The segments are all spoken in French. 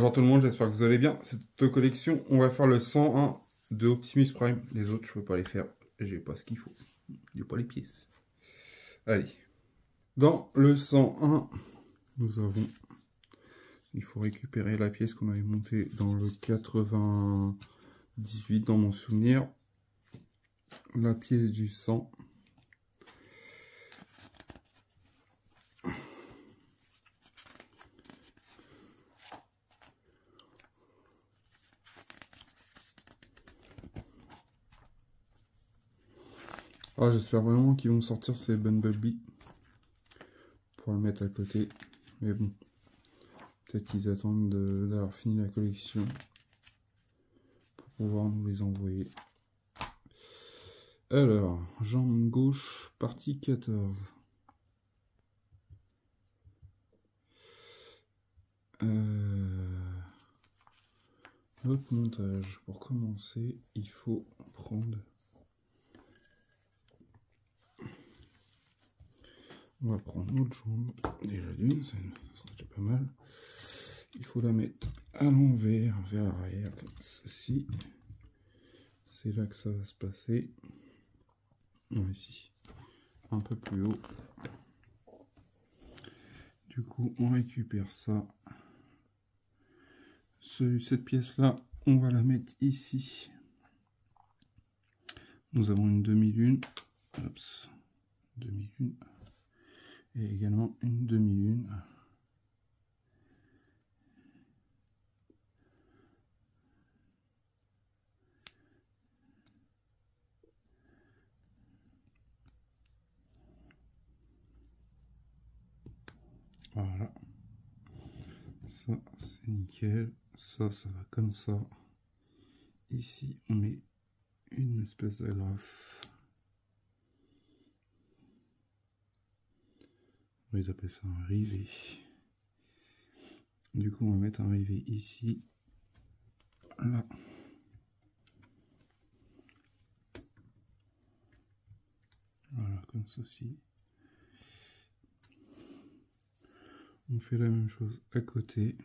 Bonjour tout le monde, j'espère que vous allez bien. Cette collection, on va faire le 101 de Optimus Prime. Les autres, je peux pas les faire. J'ai pas ce qu'il faut. J'ai pas les pièces. Allez. Dans le 101, nous avons... Il faut récupérer la pièce qu'on avait montée dans le 98 dans mon souvenir. La pièce du 100. Ah, j'espère vraiment qu'ils vont sortir ces Bumblebee pour le mettre à côté. Mais bon, peut-être qu'ils attendent d'avoir fini la collection pour pouvoir nous les envoyer. Alors, jambe gauche, partie 14. Notre montage. Pour commencer, il faut prendre... On va prendre notre jambe, déjà d'une, ça sera déjà pas mal. Il faut la mettre à l'envers, vers l'arrière, comme ceci. C'est là que ça va se passer. Non, ici, un peu plus haut. Du coup, on récupère ça. Cette pièce-là, on va la mettre ici. Nous avons une demi-lune. Oups, demi-lune. Et également une demi-lune. Voilà. Ça, c'est nickel. Ça va comme ça. Ici, on met une espèce d'agrafe. Ils appellent ça un rivet. Du coup, on va mettre un rivet ici. Là. Voilà, comme ceci. On fait la même chose à côté.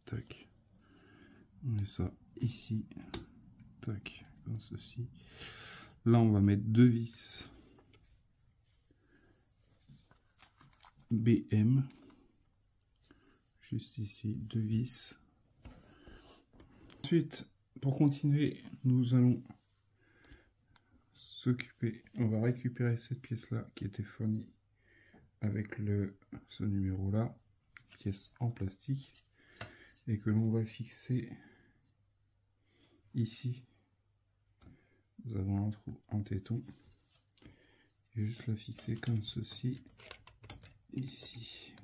Tac. On met ça ici. Tac, comme ceci. Là, on va mettre deux vis BM. Juste ici, deux vis. Ensuite, pour continuer, nous allons s'occuper, on va récupérer cette pièce-là qui était fournie avec ce numéro-là, pièce en plastique, et que l'on va fixer ici. Nous avons un trou en téton. Et juste la fixer comme ceci, ici.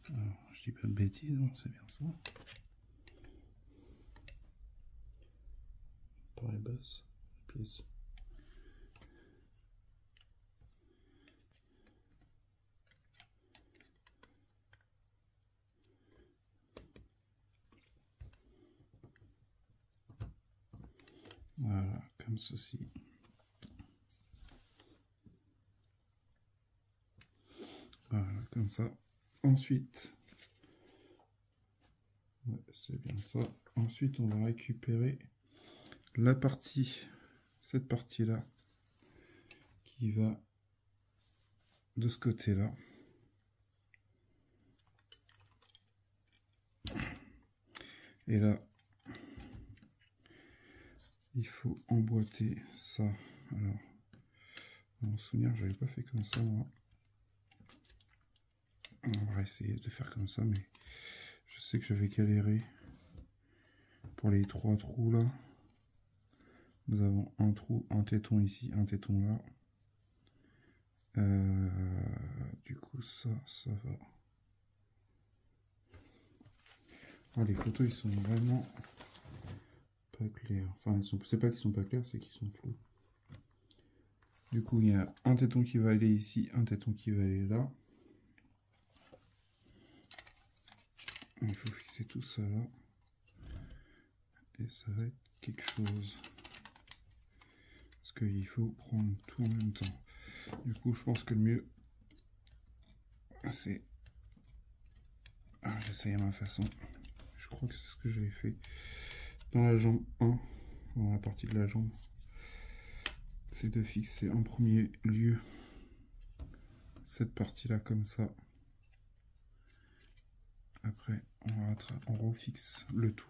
Alors, je dis pas de bêtises, hein, c'est bien ça. Par les basses pièces. Voilà, comme ceci. Voilà, comme ça. Ensuite, ouais, c'est bien ça. Ensuite, on va récupérer la partie, cette partie-là, qui va de ce côté-là. Et là, il faut emboîter ça. Alors, dans mon souvenir, j'avais pas fait comme ça, moi. On va essayer de faire comme ça, mais je sais que j'avais galéré pour les trois trous là. Nous avons un trou, un téton ici, un téton là. Du coup, ça va. Ah, les photos, ils sont vraiment pas clairs. Enfin, c'est pas qu'ils sont pas clairs, c'est qu'ils sont flous. Du coup, il y a un téton qui va aller ici, un téton qui va aller là. Il faut fixer tout ça là. Et ça va être quelque chose. Parce qu'il faut prendre tout en même temps. Du coup, je pense que le mieux, c'est... J'essaye à ma façon. Je crois que c'est ce que j'avais fait dans la jambe 1, dans la partie de la jambe. C'est de fixer en premier lieu cette partie-là comme ça. Après, on refixe le tout.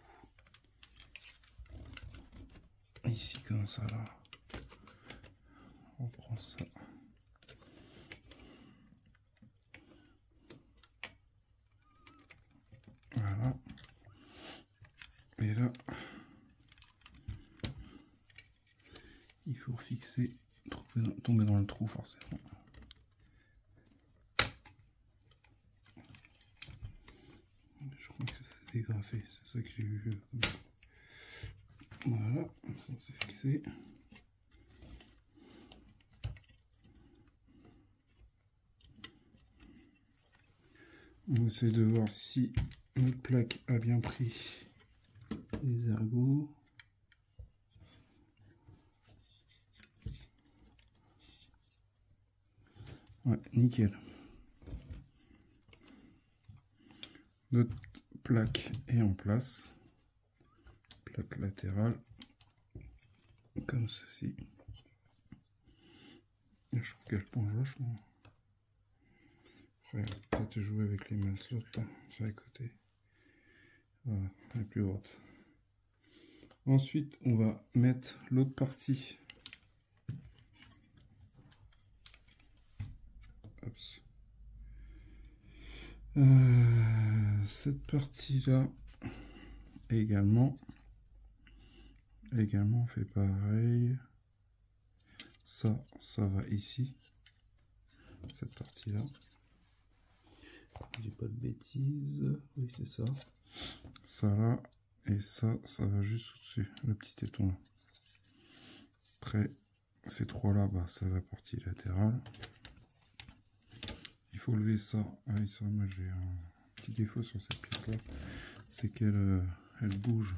Ici, comme ça, là. On prend ça. Voilà. Et là, il faut fixer, tomber dans le trou forcément. Je crois que c'est dégrafé, c'est ça que j'ai vu. Voilà, ça c'est fixé. On essaie de voir si notre plaque a bien pris les ergots. Ouais, nickel. Notre plaque est en place. Plaque latérale. Comme ceci. Je trouve qu'elle penche vachement. Après, peut-être jouer avec les mains slots là, sur les côtés. Voilà, elle est plus droite. Ensuite, on va mettre l'autre partie. Cette partie-là également. On fait pareil. Ça va ici. Cette partie-là. Je dis pas de bêtises. Oui, c'est ça. Ça là. Et ça va juste au-dessus. Le petit téton là. Après, ces trois-là, bah, ça va partie latérale. Il faut lever ça. Ah oui, ça, moi j'ai un petit défaut sur cette pièce-là. C'est qu'elle elle bouge.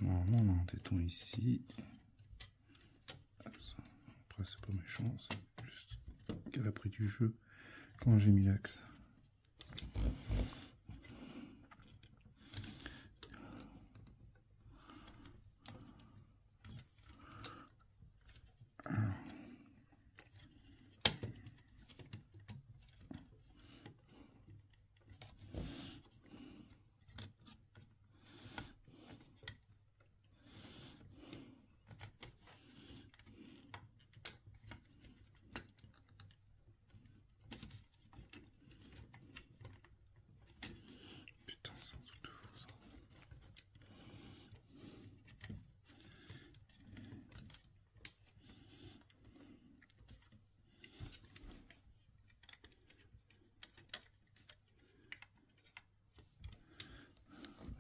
Normalement, on a un téton ici. Après, c'est pas méchant, c'est juste qu'elle a pris du jeu quand j'ai mis l'axe.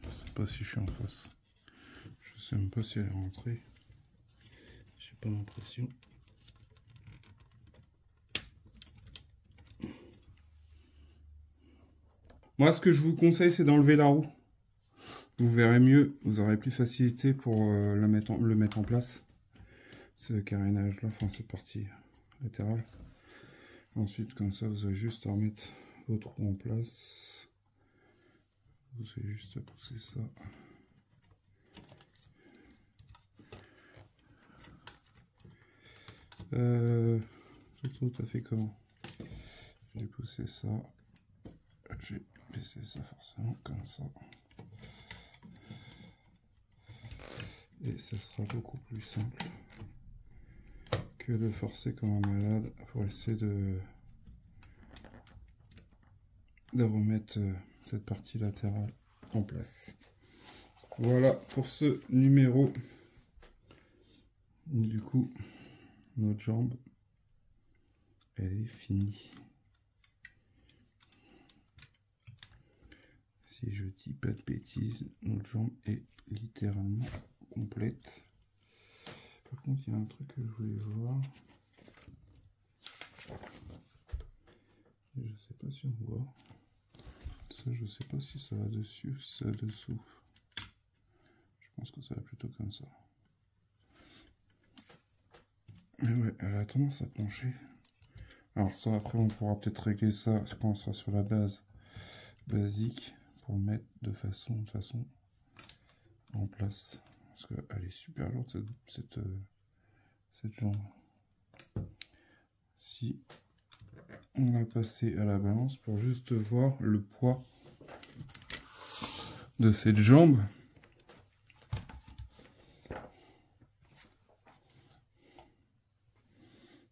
Je sais pas si je suis en face. Je sais même pas si elle est rentrée. J'ai pas l'impression. Moi, ce que je vous conseille, c'est d'enlever la roue. Vous verrez mieux, vous aurez plus facilité pour le mettre en place. Ce carénage là, enfin cette partie latérale. Ensuite, comme ça, vous avez juste à remettre votre roue en place. Vous avez juste à pousser ça. Tout à fait comment? J'ai poussé ça. J'ai laissé ça forcément comme ça. Et ça sera beaucoup plus simple que de forcer comme un malade pour essayer de remettre cette partie latérale en place. Voilà pour ce numéro. Du coup, notre jambe, elle est finie. Si je dis pas de bêtises, notre jambe est littéralement complète. Par contre, il y a un truc que je voulais voir. Je sais pas si on voit. Ça, je sais pas si ça va dessus ou si ça va dessous. pense que ça va plutôt comme ça. Mais ouais, elle a tendance à pencher. Alors ça, après, on pourra peut-être régler ça quand on sera sur la base basique pour le mettre de façon en place. Parce qu'elle est super lourde, cette jambe. Si on l'a passé à la balance pour juste voir le poids de cette jambe.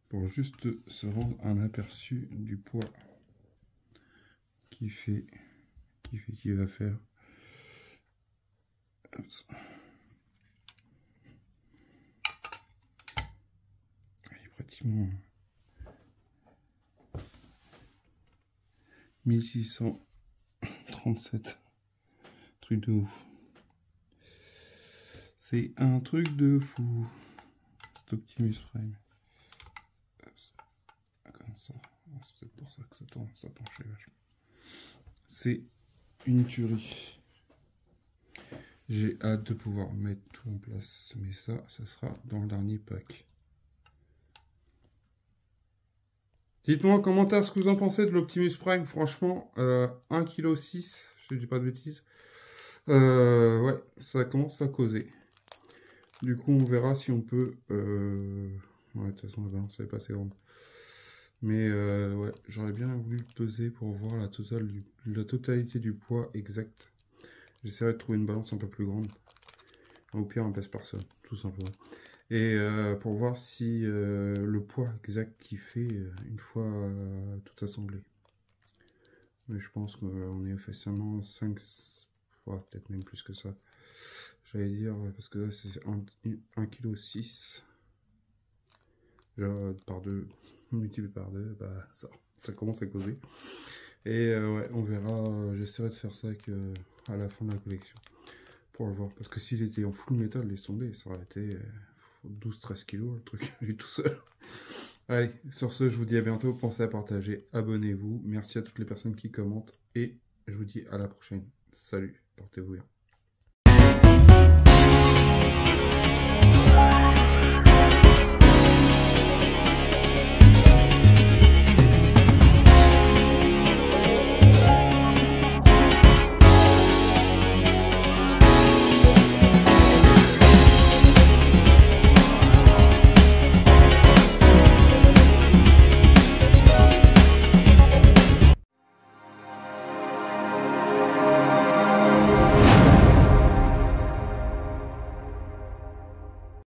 Pour juste se rendre un aperçu du poids qui va faire. Il est pratiquement 1637. Truc de ouf. C'est un truc de fou. C'est Optimus Prime. Comme ça. C'est peut-être pour ça que ça penchait vachement. C'est une tuerie. J'ai hâte de pouvoir mettre tout en place. Mais ça sera dans le dernier pack. Dites-moi en commentaire ce que vous en pensez de l'Optimus Prime. Franchement, 1,6 kg, je ne dis pas de bêtises. Ouais, ça commence à causer. Du coup, on verra si on peut... Ouais, de toute façon, la balance n'est pas assez grande. Mais ouais, j'aurais bien voulu le peser pour voir la totalité du poids exact. J'essaierai de trouver une balance un peu plus grande. Au pire, on pèse personne, tout simplement. Et pour voir si le poids exact qu'il fait une fois tout assemblé. Mais je pense qu'on est facilement 5, peut-être même plus que ça. J'allais dire, parce que là c'est 1,6 kg. Genre par 2, multiplié par 2, bah ça commence à causer. Et ouais, on verra, j'essaierai de faire ça à la fin de la collection. Pour le voir, parce que s'il était en full métal, les sondés, ça aurait été 12-13 kg le truc, lui tout seul. Allez, sur ce, je vous dis à bientôt, pensez à partager, abonnez-vous, merci à toutes les personnes qui commentent, et je vous dis à la prochaine. Salut, portez-vous bien.